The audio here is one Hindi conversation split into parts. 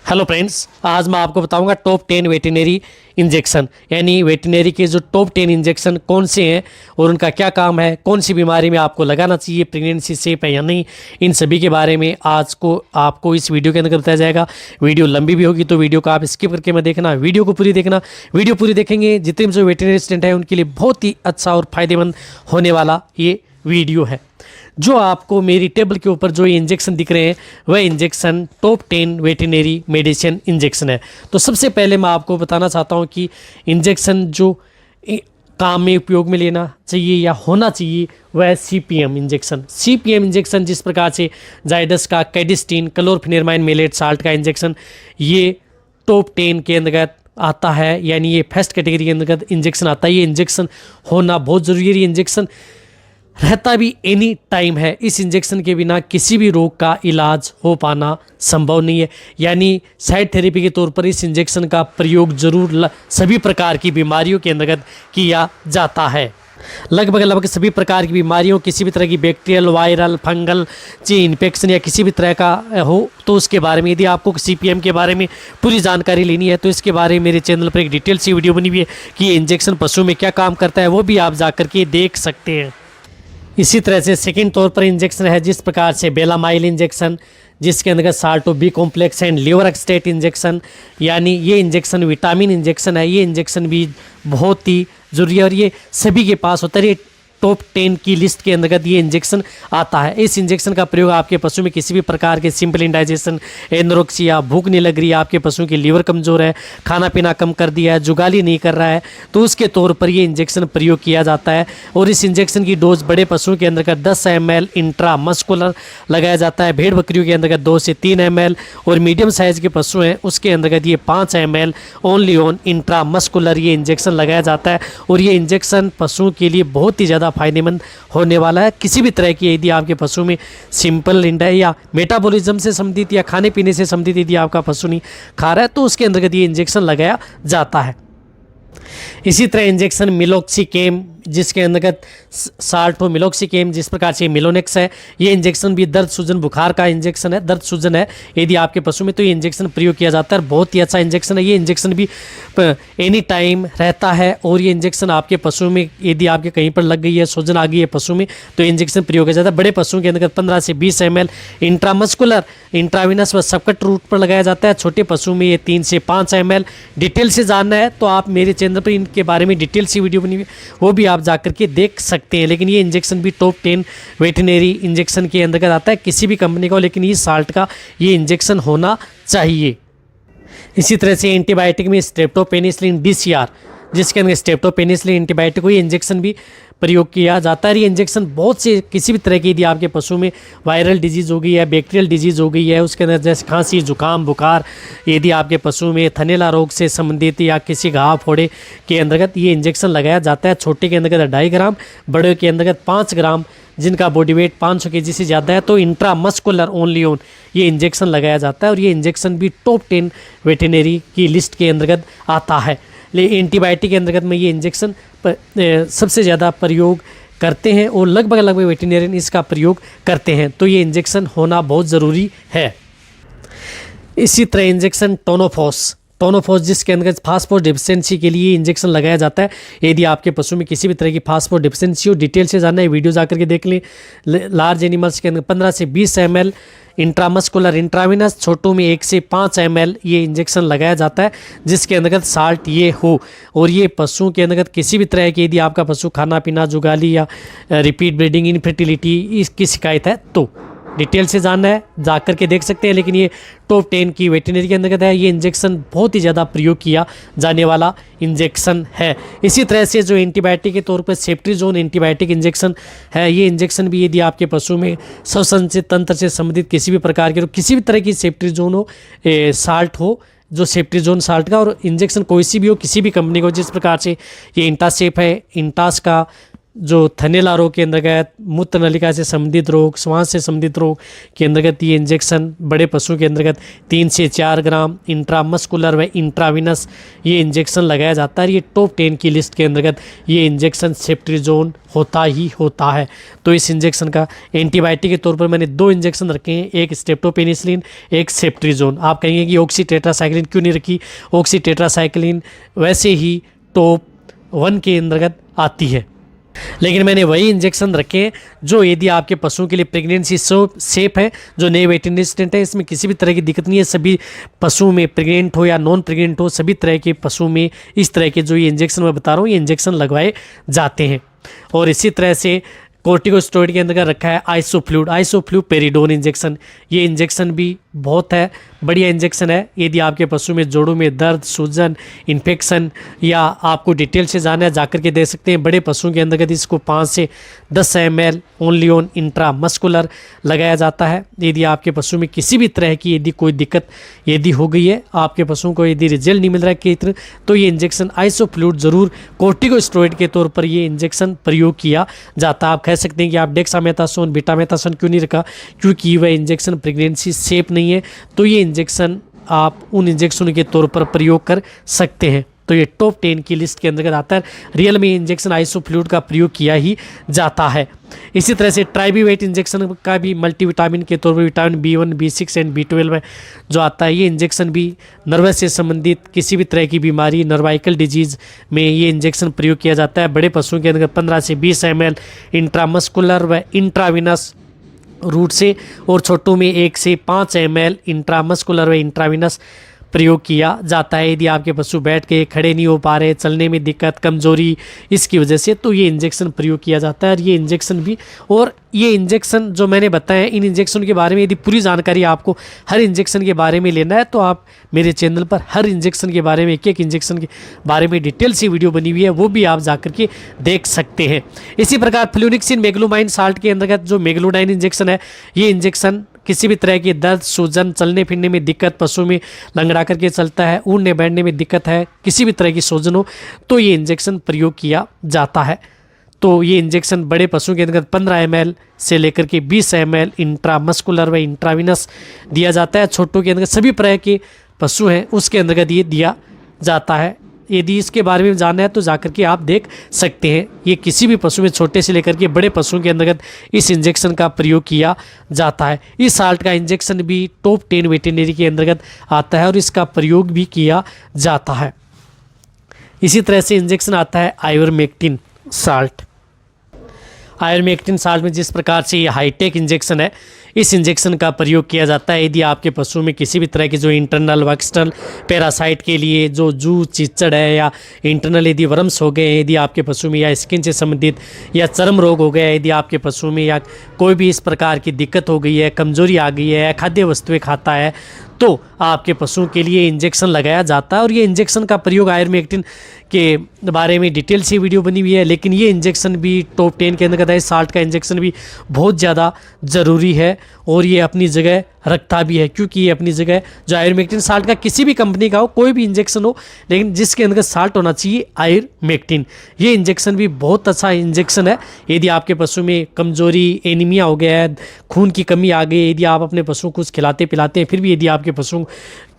हेलो फ्रेंड्स, आज मैं आपको बताऊंगा टॉप 10 वेटरनरी इंजेक्शन, यानी वेटरनरी के जो टॉप 10 इंजेक्शन कौन से हैं और उनका क्या काम है, कौन सी बीमारी में आपको लगाना चाहिए, प्रेगनेंसी सेफ है या नहीं, इन सभी के बारे में आज को आपको इस वीडियो के अंदर बताया जाएगा। वीडियो लंबी भी होगी तो वीडियो को आप स्किप करके मत देखना, वीडियो को पूरी देखना। वीडियो पूरी देखेंगे जितने भी जो वेटरनरी स्टूडेंट हैं उनके लिए बहुत ही अच्छा और फायदेमंद होने वाला ये वीडियो है। जो आपको मेरी टेबल के ऊपर जो ये इंजेक्शन दिख रहे हैं वह injection top 10 veterinary medicine injection है। तो सबसे पहले मैं आपको बताना चाहता हूँ कि इंजेक्शन जो काम में उपयोग में लेना चाहिए या होना चाहिए वह CPM इंजेक्शन। CPM इंजेक्शन जिस प्रकार से जायडस का कैडिस्टीन क्लोरफेनेरमाइन मेलेट साल्ट का इंजेक्शन ये टॉप 10 के अंतर्गत आता है, यानी ये फर्स्ट कैटेगरी के अंतर्गत इंजेक्शन आता है। ये इंजेक्शन होना बहुत ज़रूरी है। ये इंजेक्शन रहता भी एनी टाइम है। इस इंजेक्शन के बिना किसी भी रोग का इलाज हो पाना संभव नहीं है, यानी साइड थेरेपी के तौर पर इस इंजेक्शन का प्रयोग जरूर सभी प्रकार की बीमारियों के अंतर्गत किया जाता है। लगभग सभी प्रकार की बीमारियों, किसी भी तरह की बैक्टीरियल, वायरल, फंगल इन्फेक्शन या किसी भी तरह का हो तो उसके बारे में, यदि आपको CPM के बारे में पूरी जानकारी लेनी है तो इसके बारे में मेरे चैनल पर एक डिटेल सी वीडियो बनी हुई है कि ये इंजेक्शन पशु में क्या काम करता है, वो भी आप जा कर के देख सकते हैं। इसी तरह से सेकंड तौर पर इंजेक्शन है जिस प्रकार से बेलामाइल इंजेक्शन, जिसके अंदर Salto B complex and liver extract injection, यानी ये इंजेक्शन विटामिन इंजेक्शन है। ये इंजेक्शन भी बहुत ही जरूरी है और ये सभी के पास होता है। ये टॉप 10 की लिस्ट के अंतर्गत ये इंजेक्शन आता है। इस इंजेक्शन का प्रयोग आपके पशु में किसी भी प्रकार के सिंपल इंडाइजेशन, एनोरेक्सिया, भूख नहीं लग रही है, आपके पशु की लीवर कमज़ोर है, खाना पीना कम कर दिया है, जुगाली नहीं कर रहा है, तो उसके तौर पर ये इंजेक्शन प्रयोग किया जाता है। और इस इंजेक्शन की डोज बड़े पशुओं के अंतर्गत 10 ml इंट्रामस्कुलर लगाया जाता है, भेड़ बकरियों के अंतर्गत 2 से 3 ml और मीडियम साइज़ के पशु हैं उसके अंतर्गत ये 5 ml ओनली ऑन इंट्रामस्कुलर ये इंजेक्शन लगाया जाता है। और ये इंजेक्शन पशुओं के लिए बहुत ही ज़्यादा फायदेमंद होने वाला है। किसी भी तरह की यदि आपके पशु में सिंपल इंडा या मेटाबॉलिज्म से संबंधित या खाने पीने से संबंधित यदि आपका पशु नहीं खा रहा है तो उसके अंतर्गत ये इंजेक्शन लगाया जाता है। इसी तरह इंजेक्शन मिलोक्सिकेम, जिसके अंतर्गत साल्टो मिलोक्सिकेम, जिस प्रकार से मिलोनेक्स है, ये इंजेक्शन भी दर्द सूजन बुखार का इंजेक्शन है, दर्द सूजन है यदि आपके पशु में तो ये इंजेक्शन प्रयोग किया जाता है। बहुत ही अच्छा इंजेक्शन है। ये इंजेक्शन भी एनी टाइम रहता है और ये इंजेक्शन आपके पशु में यदि आपके कहीं पर लग गई है, सूजन आ गई है पशु में तो इंजेक्शन प्रयोग किया जाता है। बड़े पशुओं के अंतर्गत 15 से 20 ml इंट्रामस्कुलर इंट्राविनस व सबकट रूट पर लगाया जाता है। छोटे पशु में ये 3 से 5 ml। डिटेल से जानना है तो आप मेरे चैनल पर इनके बारे में डिटेल सी वीडियो बनी हुई वो भी आप जाकर के देख सकते हैं। लेकिन ये इंजेक्शन भी टॉप 10 वेटरनरी इंजेक्शन के अंतर्गत आता है किसी भी कंपनी का, लेकिन ये साल्ट का ये इंजेक्शन होना चाहिए। इसी तरह से एंटीबायोटिक में स्ट्रेप्टोपेनिसिलिन DCR, जिसके अंदर स्ट्रेप्टोपेनिसिलिन एंटीबायोटिक को ये इंजेक्शन भी प्रयोग किया जाता है। ये इंजेक्शन बहुत से किसी भी तरह की यदि आपके पशु में वायरल डिजीज़ हो गई है, बैक्टीरियल डिजीज़ हो गई है, उसके अंदर जैसे खांसी, जुकाम, बुखार, यदि आपके पशु में थनैला रोग से संबंधित या किसी घाव फोड़े के अंतर्गत ये इंजेक्शन लगाया जाता है। छोटे के अंतर्गत 2.5 ग्राम, बड़े के अंतर्गत 5 ग्राम, जिनका बॉडी वेट 500 kg से ज़्यादा है तो इंट्रामस्कुलर ओनली ऑन ये इंजेक्शन लगाया जाता है। और ये इंजेक्शन भी टॉप 10 वेटरनरी की लिस्ट के अंतर्गत आता है। लेकिन एंटीबायोटिक के अंतर्गत में ये इंजेक्शन सबसे ज़्यादा प्रयोग करते हैं और लगभग वेटरनरियन इसका प्रयोग करते हैं, तो ये इंजेक्शन होना बहुत ज़रूरी है। इसी तरह इंजेक्शन टोनोफॉस, जिसके अंदर फास्फोरस डिफिशिएंसी के लिए इंजेक्शन लगाया जाता है। यदि आपके पशु में किसी भी तरह की फास्फोरस डिफिशिएंसी हो, डिटेल से जानना है वीडियो जाकर के देख लें। लार्ज एनिमल्स के अंदर 15 से 20 ml इंट्रामस्कुलर इंट्राविनस, छोटों में 1 से 5 ml ये इंजेक्शन लगाया जाता है जिसके अंतर्गत साल्ट ये हो। और ये पशुओं के अंतर्गत किसी भी तरह की यदि आपका पशु खाना पीना, जुगाली या रिपीट ब्रीडिंग, इनफर्टिलिटी इसकी शिकायत है तो डिटेल से जानना है जाकर के देख सकते हैं। लेकिन ये टॉप 10 की वेटरनरी के अंतर्गत है। ये इंजेक्शन बहुत ही ज़्यादा प्रयोग किया जाने वाला इंजेक्शन है। इसी तरह से जो एंटीबायोटिक के तौर पर सेफ्ट्रीजोन एंटीबायोटिक इंजेक्शन है, ये इंजेक्शन भी यदि आपके पशु में श्वसन तंत्र से संबंधित किसी भी प्रकार के किसी भी तरह की सेफ्ट्रीजोन हो, साल्ट हो, जो सेफ्ट्रीजोन साल्ट का, और इंजेक्शन कोई सी भी हो, किसी भी कंपनी को, जिस प्रकार से ये इंटासेफ है, इंटास का जो थनैला रोग के अंतर्गत, मूत्र नलिका से संबंधित रोग, श्वास से संबंधित रोग के अंतर्गत ये इंजेक्शन बड़े पशुओं के अंतर्गत 3 से 4 ग्राम इंट्रामस्कुलर व इंट्राविनस ये इंजेक्शन लगाया जाता है। ये टॉप 10 की लिस्ट के अंतर्गत ये इंजेक्शन सेफ्ट्रीजोन होता ही होता है। तो इस इंजेक्शन का एंटीबायोटिक के तौर पर मैंने 2 इंजेक्शन रखे हैं, एक स्ट्रेप्टोपेनिसिलिन, एक सेफ्ट्रीजोन। आप कहेंगे कि ऑक्सीटेट्रासाइक्लिन क्यों नहीं रखी? ऑक्सीटेट्रासाइक्लिन वैसे ही टॉप 1 के अंतर्गत आती है, लेकिन मैंने वही इंजेक्शन रखे हैं जो यदि आपके पशुओं के लिए प्रेगनेंसी सेफ है, जो नए वेटरनरी असिस्टेंट है, इसमें किसी भी तरह की दिक्कत नहीं है। सभी पशुओं में प्रेग्नेंट हो या नॉन प्रेग्नेंट हो, सभी तरह के पशुओं में इस तरह के जो ये इंजेक्शन मैं बता रहा हूँ ये इंजेक्शन लगवाए जाते हैं। और इसी तरह से कोर्टिकोस्टेरॉइड के अंदर रखा है आइसोफ्लूपेरिडोन इंजेक्शन। ये इंजेक्शन भी बहुत है बढ़िया इंजेक्शन है। यदि आपके पशु में जोड़ों में दर्द, सूजन, इन्फेक्शन या आपको डिटेल से जानना है जाकर के दे सकते हैं। बड़े पशुओं के अंतर्गत इसको 5 से 10 ml ओनली ऑन इंट्रामस्कुलर लगाया जाता है। यदि आपके पशु में किसी भी तरह की यदि कोई दिक्कत यदि हो गई है, आपके पशुओं को यदि रिजल्ट नहीं मिल रहा है किसी तरह, तो ये इंजेक्शन आइसोफ्लूड जरूर कोर्टिकोस्टेरॉइड के तौर पर ये इंजेक्शन प्रयोग किया जाता है। आप कह सकते हैं कि आप डेक्सामेथासोन, बीटामेथासोन क्यों नहीं रखा? क्योंकि वह इंजेक्शन प्रेगनेंसी सेफ नहीं है, तो ये इंजेक्शन आप उन इंजेक्शन के तौर पर प्रयोग कर सकते हैं। तो ये टॉप 10 की लिस्ट के अंतर्गत आता है। रियल में इंजेक्शन आइसोफ्लूड का प्रयोग किया ही जाता है। इसी तरह से ट्राइबीवेट इंजेक्शन का भी मल्टीविटामिन के तौर पर vitamin B1, B6 and B12 में जो आता है, ये इंजेक्शन भी नर्वस से संबंधित किसी भी तरह की बीमारी, नर्वाइकल डिजीज़ में ये इंजेक्शन प्रयोग किया जाता है। बड़े पशुओं के अंदर 15 से 20 ml इंट्रामस्कुलर व इंट्राविनस रूट से, और छोटों में 1 से 5 ml इंट्रामस्कुलर व इंट्राविनस प्रयोग किया जाता है। यदि आपके पशु बैठ के खड़े नहीं हो पा रहे, चलने में दिक्कत, कमजोरी, इसकी वजह से तो ये इंजेक्शन प्रयोग किया जाता है। और ये इंजेक्शन भी, और ये इंजेक्शन जो मैंने बताया, इन इंजेक्शन के बारे में यदि पूरी जानकारी आपको हर इंजेक्शन के बारे में लेना है तो आप मेरे चैनल पर हर इंजेक्शन के बारे में, एक इंजेक्शन के बारे में डिटेल से वीडियो बनी हुई है, वो भी आप जाकर के देख सकते हैं। इसी प्रकार फ्लूनिक्सिन मेगलोमाइन साल्ट के अंतर्गत जो मेगलोडाइन इंजेक्शन है, ये इंजेक्शन किसी भी तरह की दर्द, सूजन, चलने फिरने में दिक्कत, पशु में लंगड़ा करके चलता है, उड़ने बैठने में दिक्कत है, किसी भी तरह की सूजन हो, तो ये इंजेक्शन प्रयोग किया जाता है। तो ये इंजेक्शन बड़े पशुओं के अंतर्गत 15 ml से लेकर के 20 ml इंट्रामस्कुलर व इंट्राविनस दिया जाता है। छोटों के अंतर्गत सभी तरह के पशु हैं उसके अंतर्गत ये दिया जाता है। यदि इसके बारे में जानना है तो जाकर के आप देख सकते हैं। ये किसी भी पशु में, छोटे से लेकर के बड़े पशुओं के अंतर्गत इस इंजेक्शन का प्रयोग किया जाता है। इस साल्ट का इंजेक्शन भी टॉप 10 वेटरनरी के अंतर्गत आता है और इसका प्रयोग भी किया जाता है। इसी तरह से इंजेक्शन आता है आयुर्मेक्टिन साल्ट। आयुर्मेक्टिन साल्ट में जिस प्रकार से ये हाईटेक इंजेक्शन है, इस इंजेक्शन का प्रयोग किया जाता है यदि आपके पशु में किसी भी तरह के जो इंटरनल व एक्सटर्नल पैरासाइट के लिए जो जू, चिचड़ है, या इंटरनल यदि वर्म्स हो गए, यदि आपके पशु में, या स्किन से संबंधित या चर्म रोग हो गया, यदि आपके पशु में, या कोई भी इस प्रकार की दिक्कत हो गई है, कमजोरी आ गई है, खाद्य वस्तुएं खाता है, तो आपके पशुओं के लिए इंजेक्शन लगाया जाता है। और ये इंजेक्शन का प्रयोग आयुर्मेक्टिन के बारे में डिटेल से वीडियो बनी हुई है, लेकिन ये इंजेक्शन भी टॉप 10 के अंदर है। साल्ट का इंजेक्शन भी बहुत ज़्यादा ज़रूरी है और ये अपनी जगह रखता भी है, क्योंकि ये अपनी जगह, जो आयुर्मेक्टिन साल्ट का किसी भी कंपनी का हो, कोई भी इंजेक्शन हो, लेकिन जिसके अंदर साल्ट होना चाहिए आयुर्मेक्टिन, ये इंजेक्शन भी बहुत अच्छा इंजेक्शन है। यदि आपके पशु में कमजोरी, एनीमिया हो गया है, खून की कमी आ गई, यदि आप अपने पशु को कुछ खिलाते पिलाते हैं, फिर भी यदि आपके पशु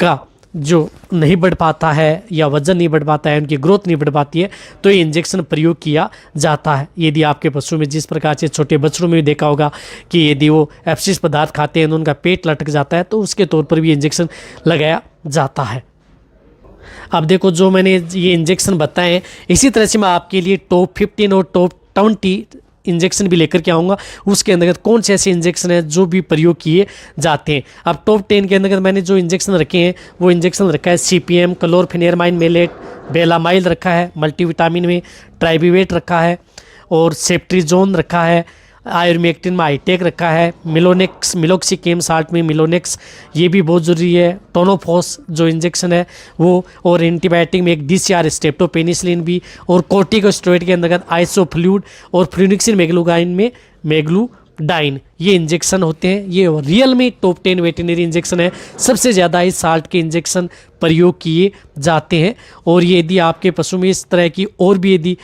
का जो नहीं बढ़ पाता है या वजन नहीं बढ़ पाता है, उनकी ग्रोथ नहीं बढ़ पाती है, तो ये इंजेक्शन प्रयोग किया जाता है। यदि आपके पशु में जिस प्रकार से छोटे बच्चों में देखा होगा कि यदि वो एब्सिस पदार्थ खाते हैं तो उनका पेट लटक जाता है, तो उसके तौर पर भी इंजेक्शन लगाया जाता है। अब देखो, जो मैंने ये इंजेक्शन बताए हैं, इसी तरह से मैं आपके लिए टॉप 15 और टॉप 20 इंजेक्शन भी लेकर के आऊँगा। उसके अंतर्गत कौन से ऐसे इंजेक्शन हैं जो भी प्रयोग किए जाते हैं। अब टॉप 10 के अंतर्गत मैंने जो इंजेक्शन रखे हैं, वो इंजेक्शन रखा है CPM, क्लोरफेनेरमाइन मेलेट, बेलामाइल रखा है, मल्टीविटामिन में ट्राइबीवेट रखा है, और सेफ्ट्रीजोन रखा है, आयुर्मेक्टिन में हाईटेक रखा है, मिलोनेक्स, मिलोक्सिकेम साल्ट में मिलोनेक्स, ये भी बहुत ज़रूरी है, टोनोफॉस जो इंजेक्शन है वो, और एंटीबायोटिक में एक DCR स्ट्रेप्टोपेनिसिलिन भी, और कोर्टिकोस्टेरॉइड के अंतर्गत आइसोफ्लूड, और फ्लूनिक्सिन मेगलोगाइन में मेगलूडाइन, ये इंजेक्शन होते हैं। ये रियल में टॉप 10 वेटरनरी इंजेक्शन है। सबसे ज़्यादा इस साल्ट के इंजेक्शन प्रयोग किए जाते हैं। और ये यदि आपके पशु में इस तरह की और भी यदि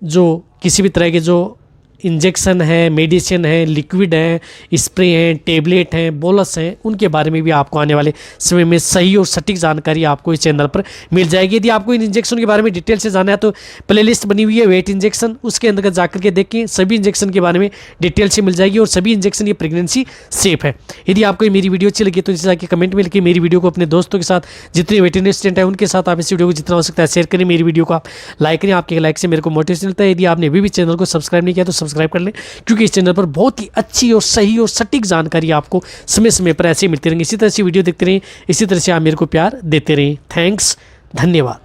जो किसी भी तरह के जो इंजेक्शन है, मेडिसिन है, लिक्विड है, स्प्रे हैं, टेबलेट हैं, बोलस हैं, उनके बारे में भी आपको आने वाले समय में सही और सटीक जानकारी आपको इस चैनल पर मिल जाएगी। यदि आपको इन इंजेक्शन के बारे में डिटेल से जानना है तो प्लेलिस्ट बनी हुई है वेट इंजेक्शन, उसके अंतर्गत जाकर के देखें, सभी इंजेक्शन के बारे में डिटेल से मिल जाएगी और सभी इंजेक्शन ये प्रेगनेंसी सेफ है। यदि आपको मेरी वीडियो अच्छी लगी तो नीचे जाकर कमेंट में लिखिए, मेरी वीडियो को अपने दोस्तों के साथ, जितने वेटरनरी स्टूडेंट है उनके साथ आप इस वीडियो को जितना हो सकता है शेयर करें। मेरी वीडियो को आप लाइक करें, आपके लाइक से मेरे को मोटिवेशन मिलता है। यदि आपने अभी भी चैनल को सब्सक्राइब नहीं किया तो सब्सक्राइब कर लें, क्योंकि इस चैनल पर बहुत ही अच्छी और सही और सटीक जानकारी आपको समय समय पर ऐसे मिलती रहेंगी। इसी तरह से वीडियो देखते रहें, इसी तरह से आप मेरे को प्यार देते रहें। थैंक्स, धन्यवाद।